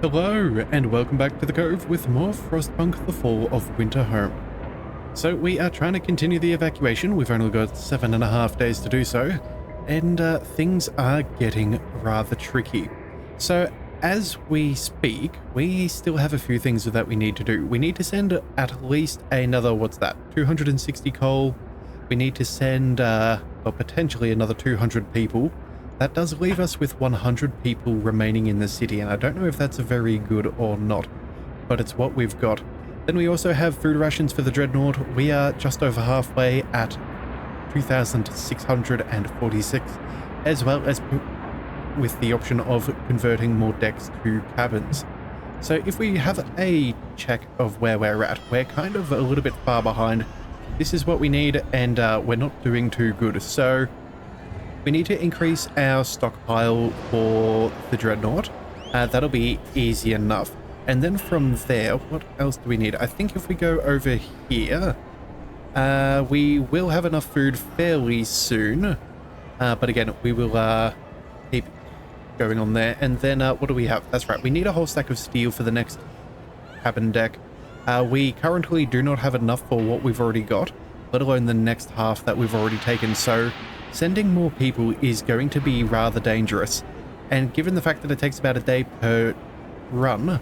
Hello, and welcome back to the Cove with more Frostpunk: The Fall of Winterhome. So we are trying to continue the evacuation. We've only got 7.5 days to do so, and things are getting rather tricky. So as we speak, we still have a few things that we need to do. We need to send at least another, 260 coal. We need to send, potentially another 200 people. That does leave us with 100 people remaining in the city, and I don't know if that's very good or not, but it's what we've got. Then we also have food rations for the Dreadnought. We are just over halfway at 2,646, as well as with the option of converting more decks to cabins. So if we have a check of where we're at, we're kind of a little bit far behind. This is what we need, and we're not doing too good. So we need to increase our stockpile for the Dreadnought. That'll be easy enough. And then from there, what else do we need? I think if we go over here, we will have enough food fairly soon. But again, we will keep going on there. And then what do we have? That's right, we need a whole stack of steel for the next cabin deck. We currently do not have enough for what we've already got, let alone the next half that we've already taken. So sending more people is going to be rather dangerous. And given the fact that it takes about a day per run,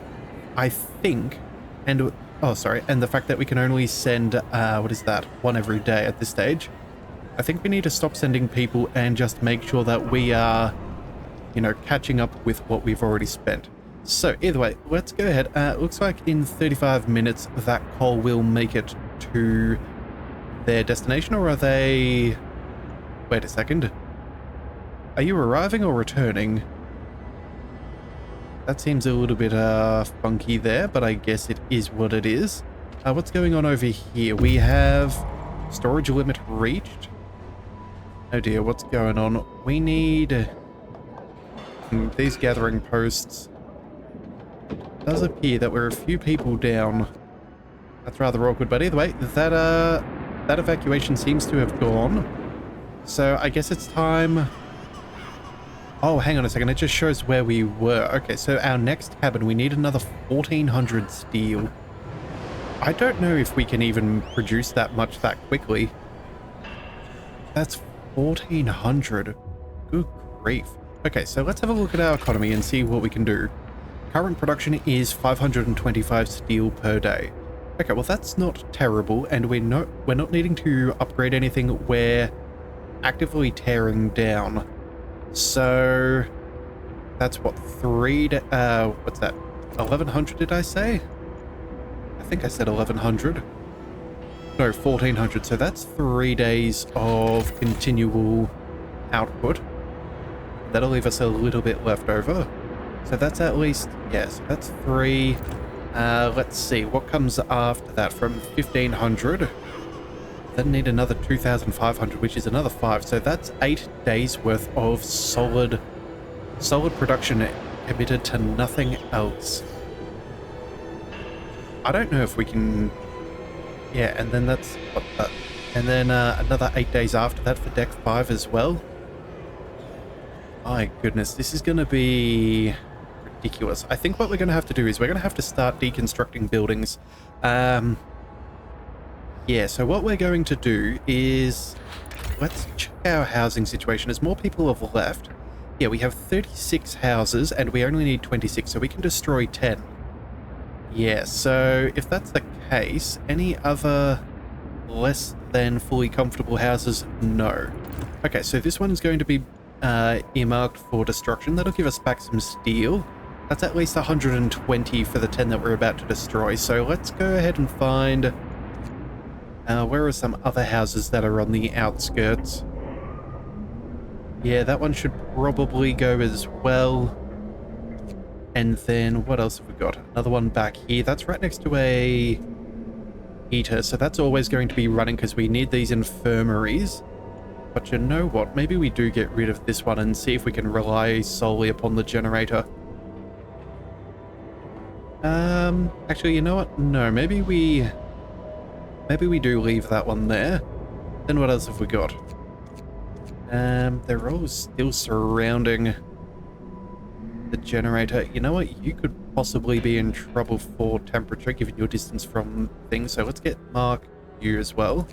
I think, and the fact that we can only send, one every day at this stage, I think we need to stop sending people and just make sure that we are, catching up with what we've already spent. So either way, let's go ahead. Looks like in 35 minutes that coal will make it to their destination, or are they... Wait a second. Are you arriving or returning? That seems a little bit funky there, but I guess it is what it is. What's going on over here? We have storage limit reached. Oh dear, what's going on? We need these gathering posts. It does appear that we're a few people down. That's rather awkward, but either way, that evacuation seems to have gone. So I guess it's time... Oh, hang on a second. It just shows where we were. Okay, so our next cabin, we need another 1,400 steel. I don't know if we can even produce that much that quickly. That's 1,400. Good grief. Okay, so let's have a look at our economy and see what we can do. Current production is 525 steel per day. Okay, well that's not terrible, and we're not needing to upgrade anything. We're actively tearing down. So that's what, what's that? 1,100 did I say? I think I said 1,100. No, 1,400. So that's 3 days of continual output. That'll leave us a little bit left over. So that's at least, yes, that's 3. Let's see, what comes after that from 1,500? Then need another 2,500, which is another 5. So that's 8 days worth of solid production committed to nothing else. I don't know if we can... Yeah, and then that's... and then another 8 days after that for deck 5 as well. My goodness, this is going to be ridiculous. I think what we're going to have to do is we're going to have to start deconstructing buildings. Yeah, so what we're going to do is, let's check our housing situation. As more people have left, yeah, we have 36 houses and we only need 26, so we can destroy 10. Yeah, so if that's the case, any other less than fully comfortable houses? No. Okay, so this one is going to be earmarked for destruction. That'll give us back some steel. That's at least 120 for the 10 that we're about to destroy. So let's go ahead and find... where are some other houses that are on the outskirts? Yeah, that one should probably go as well. And then what else have we got? Another one back here. That's right next to a heater, so that's always going to be running because we need these infirmaries. But you know what? Maybe we do get rid of this one and see if we can rely solely upon the generator. Actually, you know what? No, maybe we do leave that one there. Then what else have we got? They're all still surrounding the generator. You know what? You could possibly be in trouble for temperature given your distance from things. So let's get Mark you as well.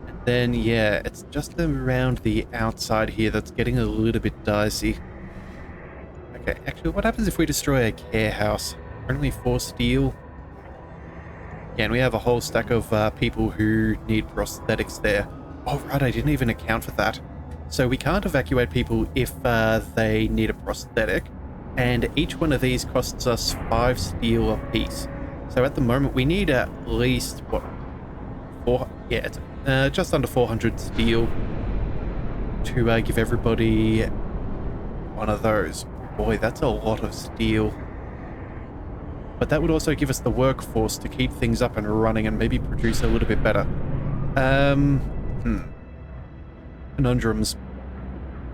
And then, yeah, it's just around the outside here that's getting a little bit dicey. Okay, actually, what happens if we destroy a care house? Only 4 steel. Yeah, and we have a whole stack of people who need prosthetics there. Oh, right, I didn't even account for that. So we can't evacuate people if they need a prosthetic. And each one of these costs us 5 steel apiece. So at the moment, we need at least, what, 4? Yeah, it's just under 400 steel to give everybody one of those. Boy, that's a lot of steel. But that would also give us the workforce to keep things up and running and maybe produce a little bit better. Conundrums.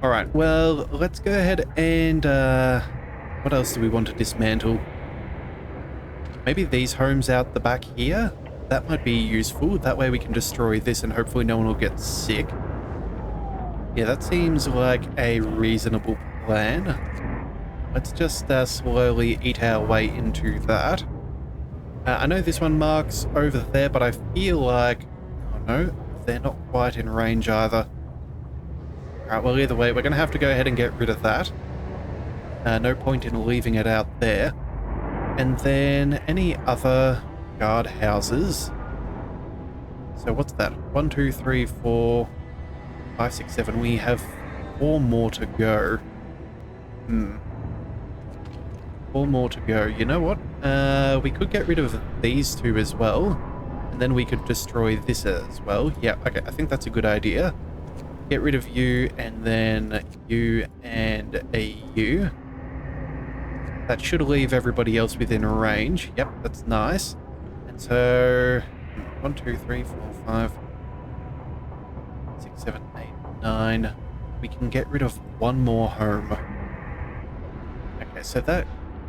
Alright, well, let's go ahead and, what else do we want to dismantle? Maybe these homes out the back here? That might be useful. That way we can destroy this and hopefully no one will get sick. Yeah, that seems like a reasonable plan. Let's just slowly eat our way into that. I know this one marks over there, but I feel like... Oh no, they're not quite in range either. Alright, well either way, we're going to have to go ahead and get rid of that. No point in leaving it out there. And then any other guard houses. So what's that? 1, 2, 3, 4, 5, 6, 7. We have 4 more to go. 4 more to go. You know what? We could get rid of these 2 as well. And then we could destroy this as well. Yeah, okay. I think that's a good idea. Get rid of you, and then you and a you. That should leave everybody else within range. Yep, that's nice. And so... 1, 2, 3, 4, 5... 6, 7, 8, 9... We can get rid of 1 more home. Okay, so that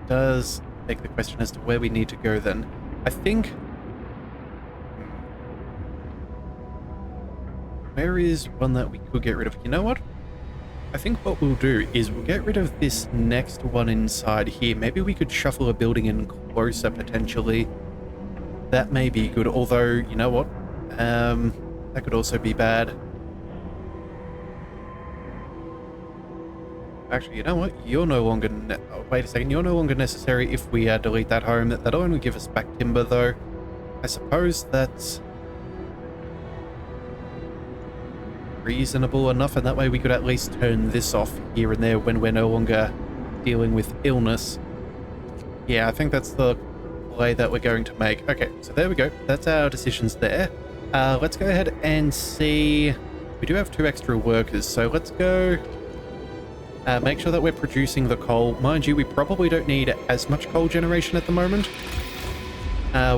does beg the question as to where we need to go then. I think... Where is one that we could get rid of? You know what? I think what we'll do is we'll get rid of this next one inside here. Maybe we could shuffle a building in closer, potentially. That may be good, although, you know what? That could also be bad. Actually, you know what? You're no longer... Oh, wait a second. You're no longer necessary if we delete that home. That'll only give us back timber, though. I suppose that's... reasonable enough, and that way we could at least turn this off here and there when we're no longer dealing with illness. Yeah, I think that's the play that we're going to make. Okay, so there we go. That's our decisions there. Let's go ahead and see... We do have 2 extra workers, so let's go... make sure that we're producing the coal. Mind you, we probably don't need as much coal generation at the moment.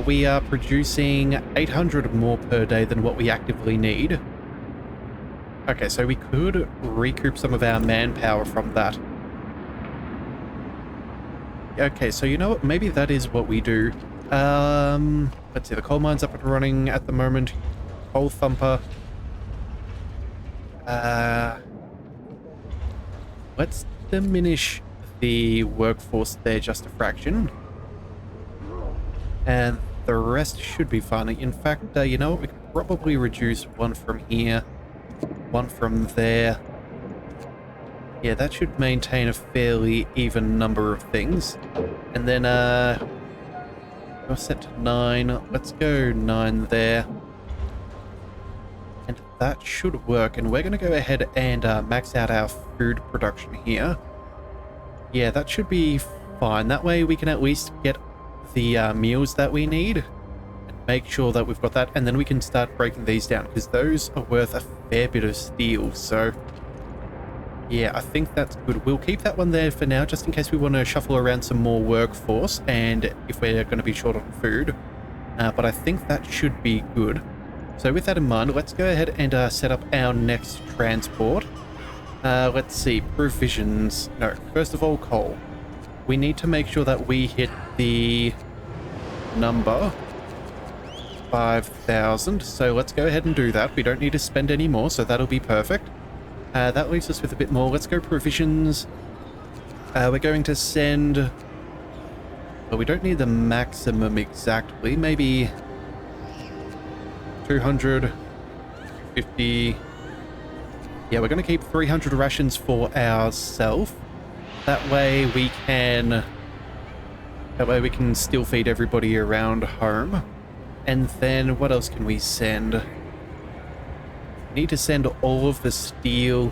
We are producing 800 more per day than what we actively need. Okay, so we could recoup some of our manpower from that. Okay, so you know what? Maybe that is what we do. Let's see, the coal mine's up and running at the moment. Coal thumper. Let's diminish the workforce there just a fraction. And the rest should be fine. In fact, you know what? We could probably reduce 1 from here. 1 from there. Yeah, that should maintain a fairly even number of things. And then, we're set to 9. Let's go 9 there. And that should work. And we're going to go ahead and max out our food production here. Yeah, that should be fine. That way we can at least get the meals that we need. Make sure that we've got that, and then we can start breaking these down, because those are worth a fair bit of steel. So yeah, I think that's good. We'll keep that one there for now, just in case we want to shuffle around some more workforce, and if we're going to be short on food. But I think that should be good. So with that in mind, let's go ahead and set up our next transport. Let's see, provisions. No, first of all, coal. We need to make sure that we hit the number 5,000, so let's go ahead and do that. We don't need to spend any more, so that'll be perfect. That leaves us with a bit more. Let's go provisions. We're going to send But we don't need the maximum exactly. Maybe 250. Yeah, we're going to keep 300 rations for ourselves. That way we can still feed everybody around home. And then what else can we send? We need to send all of the steel.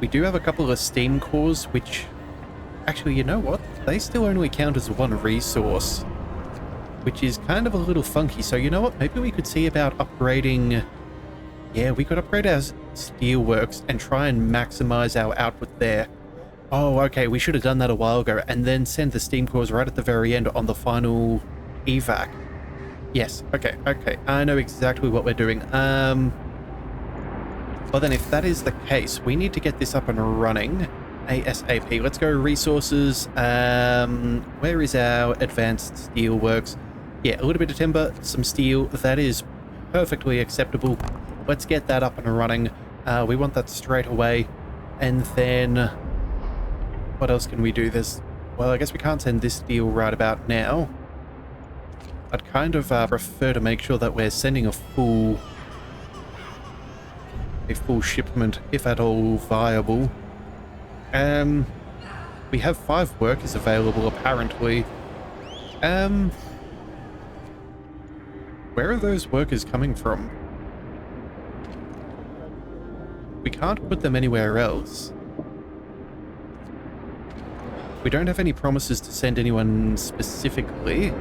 We do have a couple of steam cores, which actually, you know what? They still only count as one resource, which is kind of a little funky. So you know what? Maybe we could see about upgrading. Yeah, we could upgrade our steelworks and try and maximize our output there. Oh, okay, we should have done that a while ago, and then send the steam cores right at the very end on the final evac. Yes, okay, I know exactly what we're doing. Well then, if that is the case, we need to get this up and running ASAP. Let's go resources. Where is our advanced steelworks? Yeah, a little bit of timber, some steel. That is perfectly acceptable. Let's get that up and running. We want that straight away. And then what else can we do? Well, I guess we can't send this steel right about now. I'd kind of prefer to make sure that we're sending a full shipment, if at all viable. We have 5 workers available, apparently. Where are those workers coming from? We can't put them anywhere else. We don't have any promises to send anyone specifically.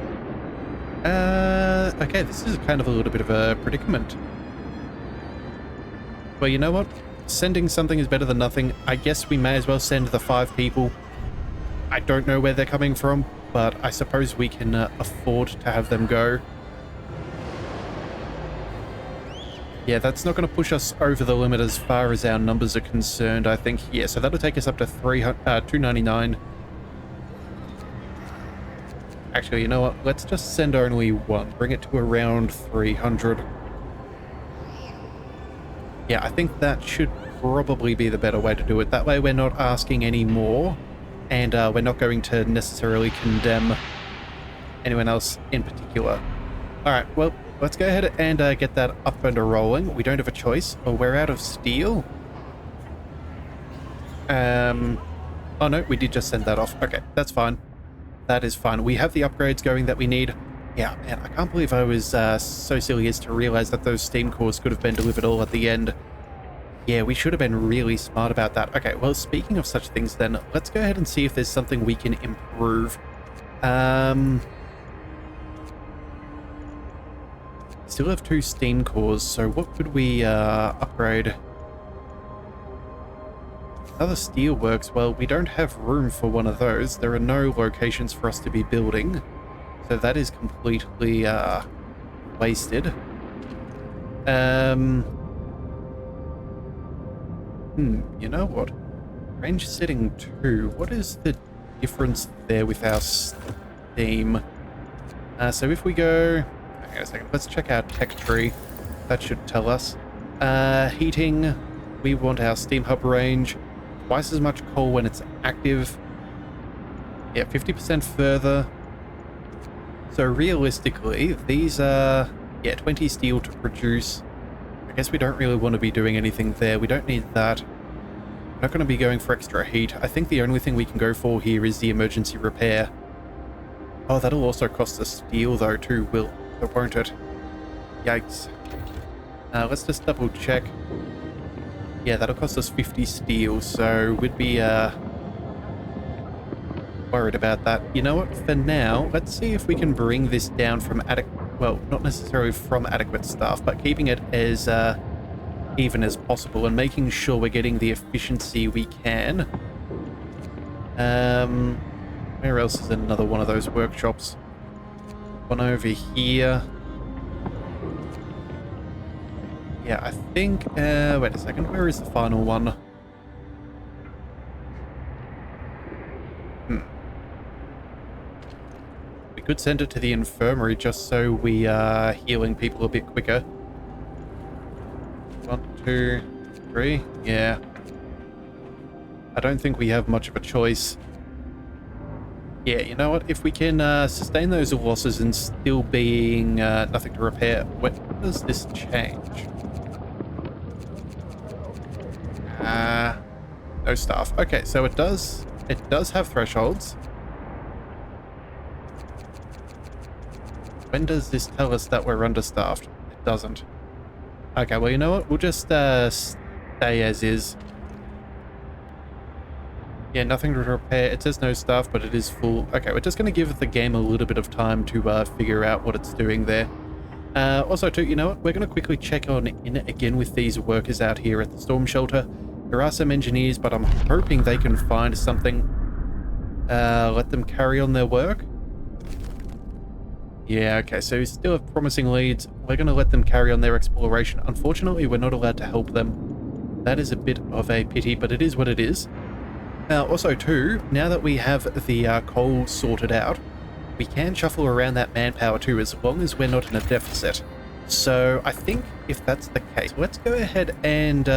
Okay, this is kind of a little bit of a predicament. Well, you know what? Sending something is better than nothing. I guess we may as well send the 5 people. I don't know where they're coming from, but I suppose we can afford to have them go. Yeah, that's not going to push us over the limit as far as our numbers are concerned, I think. Yeah, so that'll take us up to 299. Actually, you know what? Let's just send only 1. Bring it to around 300. Yeah, I think that should probably be the better way to do it. That way we're not asking any more, and we're not going to necessarily condemn anyone else in particular. Alright, well, let's go ahead and get that up and rolling. We don't have a choice. Oh, we're out of steel. Oh no, we did just send that off. Okay, that's fine. That is fine. We have the upgrades going that we need. Yeah, man, I can't believe I was so silly as to realize that those steam cores could have been delivered all at the end. Yeah, we should have been really smart about that. Okay, well, speaking of such things then, let's go ahead and see if there's something we can improve. Still have 2 steam cores, so what could we upgrade? Other steelworks, well, we don't have room for one of those. There are no locations for us to be building. So that is completely wasted. You know what? Range setting 2. What is the difference there with our steam? So if we go... Hang on a second. Let's check our tech tree. That should tell us. Heating. We want our steam hub range. Twice as much coal when it's active. Yeah, 50% further. So realistically, these are, 20 steel to produce. I guess we don't really want to be doing anything there. We don't need that. We're not going to be going for extra heat. I think the only thing we can go for here is the emergency repair. Oh, that'll also cost us steel though too, won't it? Yikes. Let's just double check. Yeah, that'll cost us 50 steel, so we'd be worried about that. You know what? For now, let's see if we can bring this down from well, not necessarily from adequate staff, but keeping it as even as possible and making sure we're getting the efficiency we can. Where else is another one of those workshops? One over here. Yeah, I think... wait a second. Where is the final one? We could send it to the infirmary just so we are healing people a bit quicker. 1, 2, 3. Yeah. I don't think we have much of a choice. Yeah, you know what? If we can sustain those losses and still being nothing to repair, when does this change? No staff. Okay, so it does have thresholds. When does this tell us that we're understaffed? It doesn't. Okay, well, you know what? We'll just stay as is. Yeah, nothing to repair. It says no staff, but it is full. Okay, we're just going to give the game a little bit of time to figure out what it's doing there. Also, too, you know what? We're going to quickly check on in again with these workers out here at the storm shelter. There are some engineers, but I'm hoping they can find something. Let them carry on their work. Yeah, okay, so we still have promising leads. We're going to let them carry on their exploration. Unfortunately, we're not allowed to help them. That is a bit of a pity, but it is what it is. Also, too, now that we have the coal sorted out, we can shuffle around that manpower too, as long as we're not in a deficit. So I think if that's the case, let's go ahead and...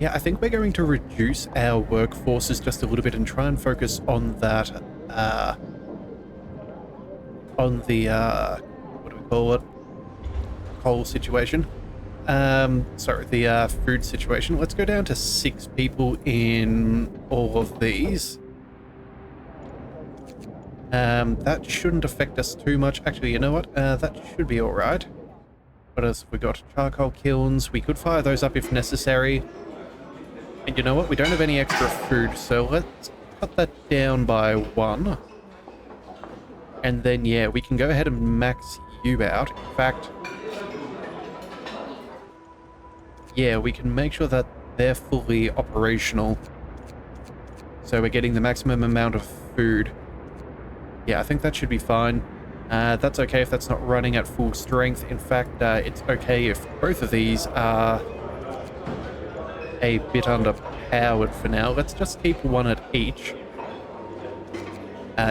yeah, I think we're going to reduce our workforces just a little bit and try and focus on that... on the, what do we call it? Coal situation. Sorry, the food situation. Let's go down to 6 people in all of these. That shouldn't affect us too much. Actually, you know what? That should be alright. What else have we got? Charcoal kilns. We could fire those up if necessary. And you know what? We don't have any extra food, so let's cut that down by 1. And then, yeah, we can go ahead and max you out. In fact... yeah, we can make sure that they're fully operational. So we're getting the maximum amount of food. Yeah, I think that should be fine. That's okay if that's not running at full strength. In fact, it's okay if both of these are a bit underpowered for now. Let's just keep 1 at each.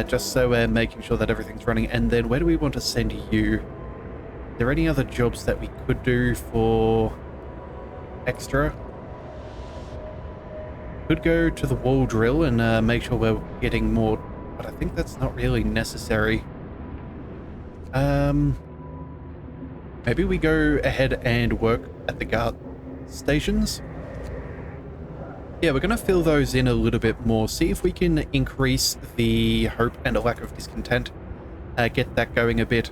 Just so we're making sure that everything's running. And then where do we want to send you? Are there any other jobs that we could do for... extra? Could go to the wall drill and make sure we're getting more, but I think that's not really necessary. Maybe we go ahead and work at the guard stations. Yeah, we're going to fill those in a little bit more, see if we can increase the hope and a lack of discontent, get that going a bit.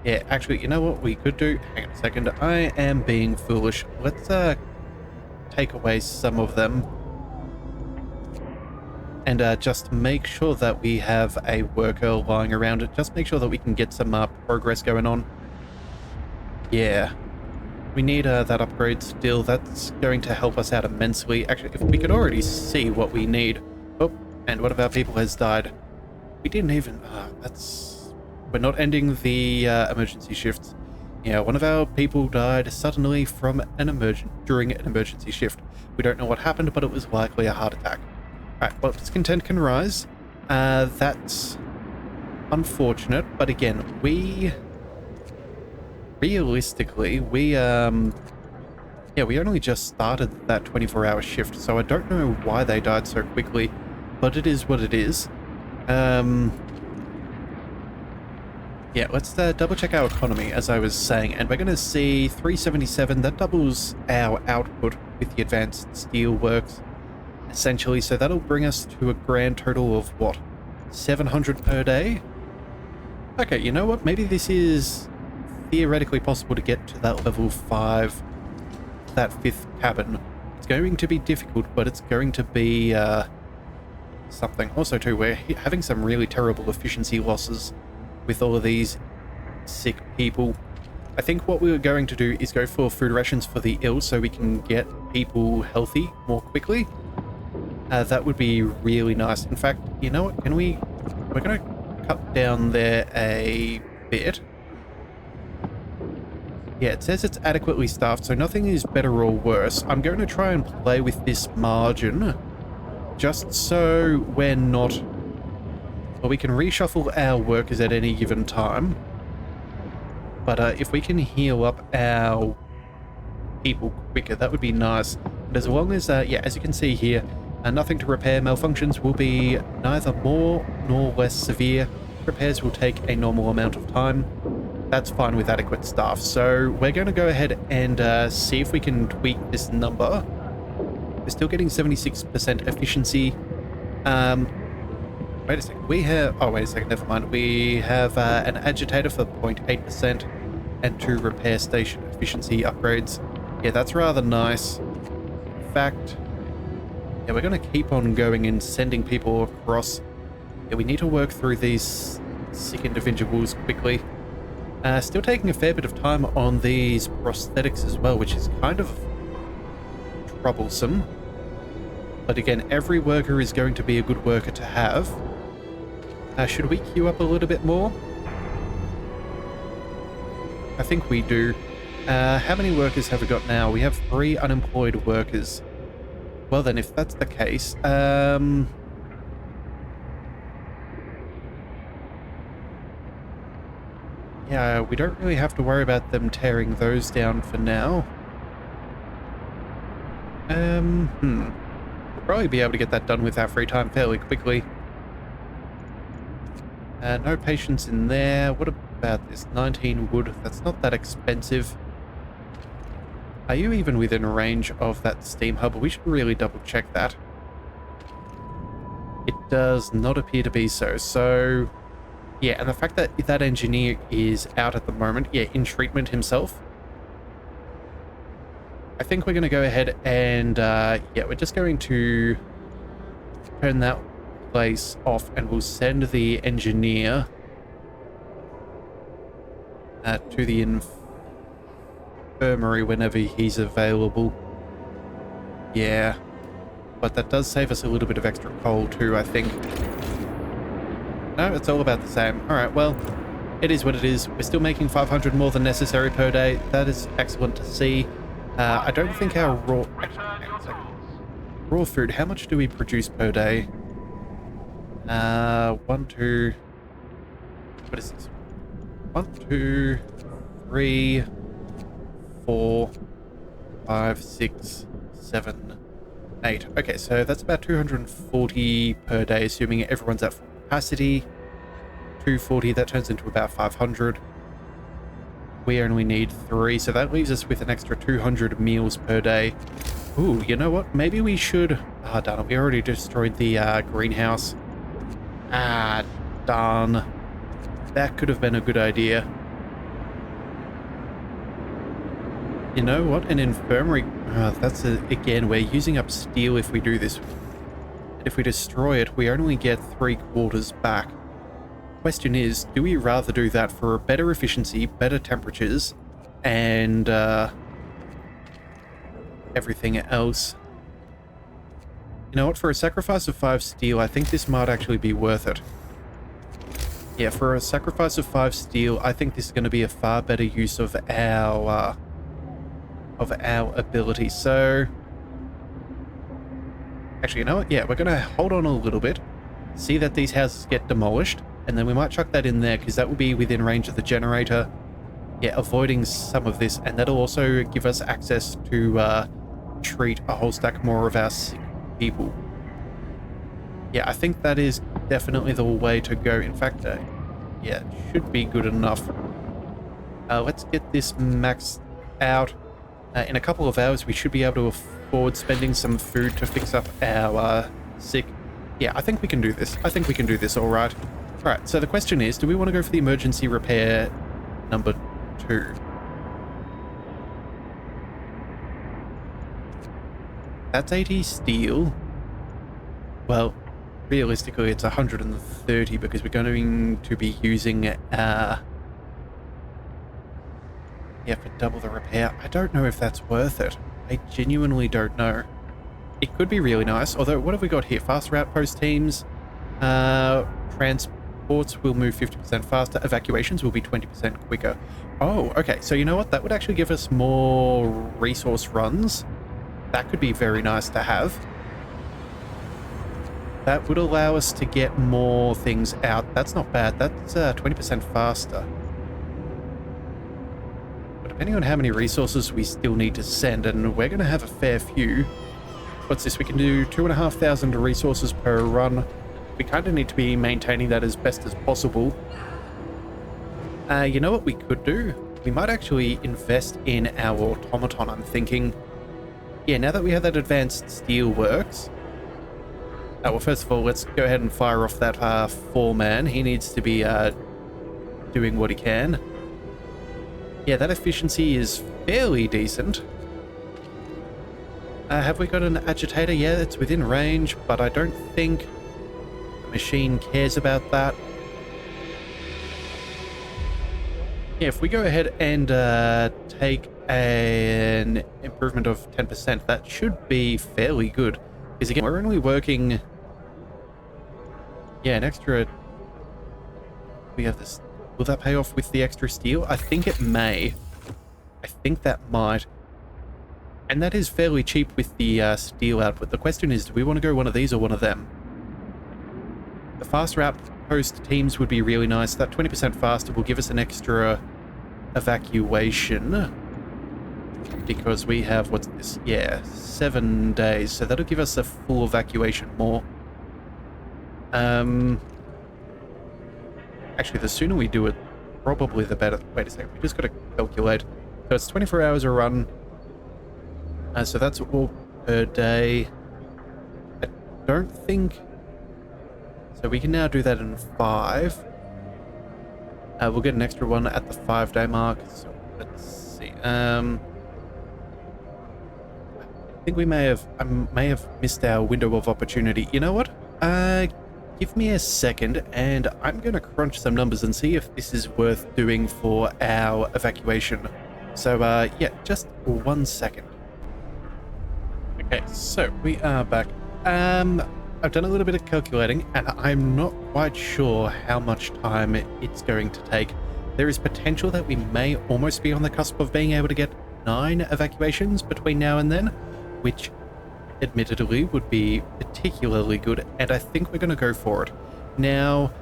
Yeah, actually, you know what we could do? Hang on a second. I am being foolish. Let's take away some of them. And just make sure that we have a worker lying around it. Just make sure that we can get some progress going on. Yeah. We need that upgrade still. That's going to help us out immensely. Actually, if we could already see what we need. Oh, and one of our people has died. We didn't even... that's... we're not ending the emergency shifts. Yeah, one of our people died suddenly from during an emergency shift. We don't know what happened, but it was likely a heart attack. Alright, well, discontent can rise. That's unfortunate, but again, realistically, we only just started that 24-hour shift, so I don't know why they died so quickly, but it is what it is. Yeah, let's double check our economy, as I was saying, and we're going to see 377. That doubles our output with the advanced steel works, essentially. So that'll bring us to a grand total of, what, 700 per day? Okay, you know what? Maybe this is theoretically possible to get to that level 5, that 5th cabin. It's going to be difficult, but it's going to be something. Also, too, we're having some really terrible efficiency losses with all of these sick people. I think what we were going to do is go for food rations for the ill so we can get people healthy more quickly. That would be really nice. In fact, you know what? We're going to cut down there a bit. Yeah, it says it's adequately staffed, so nothing is better or worse. I'm going to try and play with this margin just so we're not... well, we can reshuffle our workers at any given time. But if we can heal up our people quicker, that would be nice. But as long as, yeah, as you can see here, Nothing to repair. Malfunctions will be neither more nor less severe. Repairs will take a normal amount of time. That's fine with adequate staff. So we're going to go ahead and see if we can tweak this number. We're still getting 76% efficiency. Wait a second. We have... Oh, wait a second. Never mind. We have an agitator for 0.8% and 2 repair station efficiency upgrades. Yeah, that's rather nice. In fact... Yeah, we're going to keep on going and sending people across. Yeah, we need to work through these sick individuals quickly. Still taking a fair bit of time on these prosthetics as well, which is kind of troublesome. But again, every worker is going to be a good worker to have. Should we queue up a little bit more? I think we do. How many workers have we got now? We have 3 unemployed workers. Well then, if that's the case, yeah, we don't really have to worry about them tearing those down for now. We'll probably be able to get that done with our free time fairly quickly. No patients in there. What about this? 19 wood. That's not that expensive. Are you even within range of that steam hub? We should really double check that. It does not appear to be so. So, yeah, and the fact that that engineer is out at the moment, yeah, in treatment himself, I think we're going to go ahead and, yeah, we're just going to turn that place off and we'll send the engineer to the infirmary whenever he's available. Yeah, but that does save us a little bit of extra coal too, I think. No, it's all about the same. Alright, well, it is what it is. We're still making 500 more than necessary per day. That is excellent to see. I don't think our raw food, how much do we produce per day? 1, 2... What is this? 1, 2, 3, 4, 5, 6, 7, 8. Okay, so that's about 240 per day, assuming everyone's at full capacity. 240, that turns into about 500. We only need 3, so that leaves us with an extra 200 meals per day. Ooh, you know what? Maybe we should... Ah, darn it, we already destroyed the greenhouse. Ah, darn. That could have been a good idea. You know what? An infirmary... again, we're using up steel if we do this. And if we destroy it, we only get 3/4 back. Question is, do we rather do that for better efficiency, better temperatures, and everything else? You know what? For a sacrifice of 5 steel, I think this might actually be worth it. Yeah, for a sacrifice of 5 steel, I think this is going to be a far better use of our ability. So, actually, you know what? Yeah, we're going to hold on a little bit, see that these houses get demolished, and then we might chuck that in there because that will be within range of the generator. Yeah, avoiding some of this, and that'll also give us access to treat a whole stack more of our sick people. Yeah, I think that is definitely the way to go. In fact, yeah, it should be good enough. Let's get this maxed out. In a couple of hours, we should be able to afford spending some food to fix up our sick. Yeah, I think we can do this. I think we can do this all right. All right, so the question is, do we want to go for the emergency repair number 2? That's 80 steel. Well, realistically, it's 130 because we're going to be using, yeah, for double the repair. I don't know if that's worth it. I genuinely don't know. It could be really nice, although what have we got here? Faster outpost teams. Transports will move 50% faster. Evacuations will be 20% quicker. Oh, okay. So you know what? That would actually give us more resource runs. That could be very nice to have. That would allow us to get more things out. That's not bad. That's 20% faster. But depending on how many resources we still need to send, and we're going to have a fair few, what's this? We can do 2,500 resources per run. We kind of need to be maintaining that as best as possible. You know what we could do? We might actually invest in our automaton, I'm thinking. Yeah, now that we have that advanced steel works. Well, first of all, let's go ahead and fire off that foreman. He needs to be doing what he can. Yeah, that efficiency is fairly decent. Have we got an agitator? Yeah, it's within range, but I don't think the machine cares about that. Yeah, if we go ahead and take an improvement of 10%, that should be fairly good. Because again, we're only working... Yeah, an extra... We have this... Will that pay off with the extra steel? I think it may. I think that might. And that is fairly cheap with the steel output. The question is, do we want to go one of these or one of them? The faster outpost teams would be really nice. That 20% faster will give us an extra evacuation. Because we have, what's this? Yeah, 7 days. So that'll give us a full evacuation more. Actually, the sooner we do it, probably the better. Wait a second, we just got to calculate. So it's 24 hours a run. So that's all per day. I don't think... So we can now do that in 5. We'll get an extra one at the 5-day mark. So let's see. I think I may have missed our window of opportunity. You know what? Give me a second, and I'm going to crunch some numbers and see if this is worth doing for our evacuation. So, yeah, just 1 second. Okay, so we are back. I've done a little bit of calculating, and I'm not quite sure how much time it's going to take. There is potential that we may almost be on the cusp of being able to get 9 evacuations between now and then, which admittedly would be particularly good, and I think we're going to go for it. Now,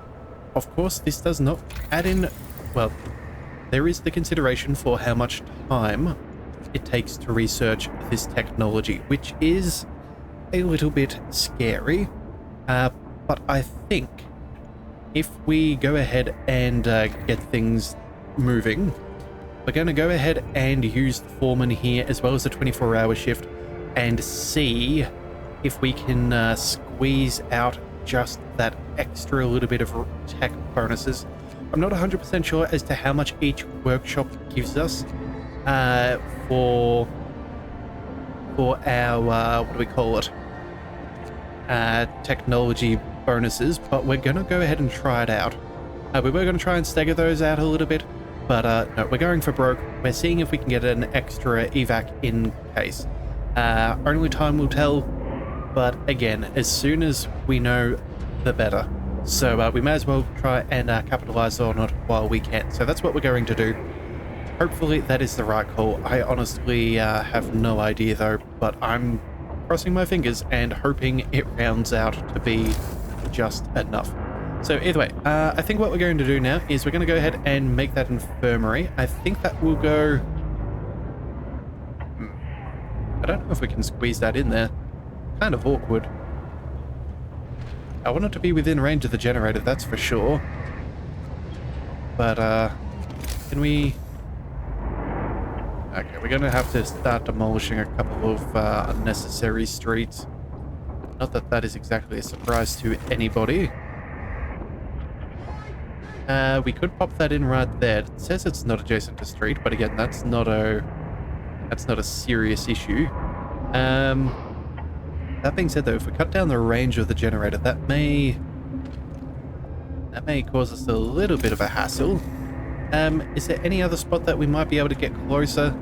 of course, this does not add in... Well, there is the consideration for how much time it takes to research this technology, which is a little bit scary, but I think if we go ahead and get things moving, we're going to go ahead and use the foreman here as well as the 24-hour shift and see if we can squeeze out just that extra little bit of tech bonuses. I'm not 100% sure as to how much each workshop gives us for our, what do we call it, technology bonuses, but we're going to go ahead and try it out. We were going to try and stagger those out a little bit, but no, we're going for broke. We're seeing if we can get an extra evac in case. Only time will tell, but again, as soon as we know, the better. So we may as well try and capitalize on it while we can. So that's what we're going to do. Hopefully that is the right call. I honestly have no idea though, but I'm crossing my fingers and hoping it rounds out to be just enough. So either way, I think what we're going to do now is we're going to go ahead and make that infirmary. I think that will go... I don't know if we can squeeze that in there. Kind of awkward. I want it to be within range of the generator, that's for sure. But, can we... Okay, we're going to have to start demolishing a couple of unnecessary streets. Not that that is exactly a surprise to anybody. We could pop that in right there. It says it's not adjacent to street, but again, that's not a serious issue. That being said, though, if we cut down the range of the generator, that may cause us a little bit of a hassle. Is there any other spot that we might be able to get closer?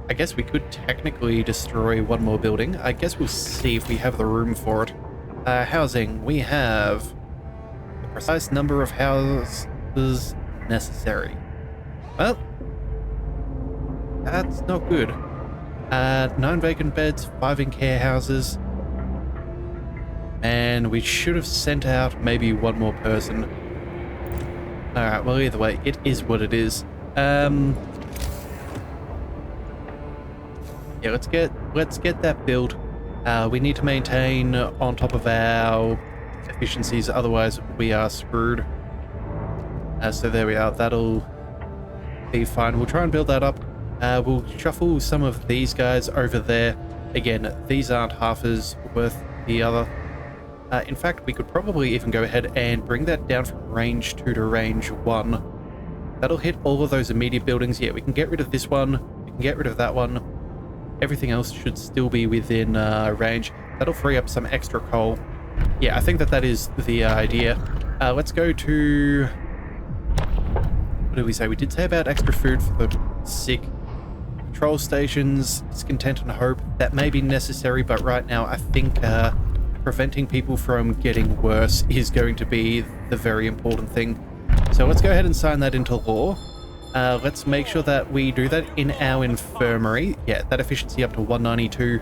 I guess we could technically destroy one more building. I guess we'll see if we have the room for it. Housing. We have the precise number of houses necessary. Well, that's not good. 9 vacant beds, 5 in care houses. And we should have sent out maybe one more person. Alright, well, either way, it is what it is. Yeah, Yeah, let's get that built. We need to maintain on top of our efficiencies, otherwise we are screwed. So there we are. That'll be fine. We'll try and build that up. We'll shuffle some of these guys over there. Again, these aren't half as worth the other. In fact, we could probably even go ahead and bring that down from range 2 to range 1. That'll hit all of those immediate buildings. Yeah, we can get rid of this one. We can get rid of that one. Everything else should still be within range. That'll free up some extra coal. Yeah, I think that is the idea. Let's go to... What did we say? We did say about extra food for the sick. Patrol stations, discontent and hope. That may be necessary, but right now I think preventing people from getting worse is going to be the very important thing. So let's go ahead and sign that into law. Let's make sure that we do that in our infirmary. Yeah, that efficiency up to 192.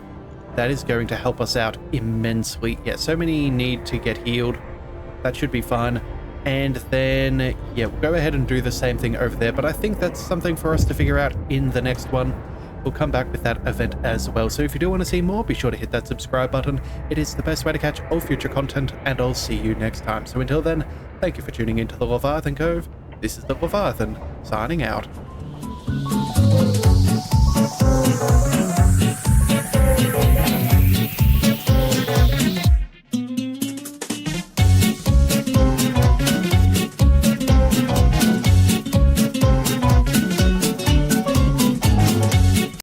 That is going to help us out immensely. Yeah, so many need to get healed. That should be fine. And then, yeah, we'll go ahead and do the same thing over there. But I think that's something for us to figure out in the next one. We'll come back with that event as well. So if you do want to see more, be sure to hit that subscribe button. It is the best way to catch all future content, and I'll see you next time. So until then, thank you for tuning into the Leviathan Cove. This is the Leviathan, signing out.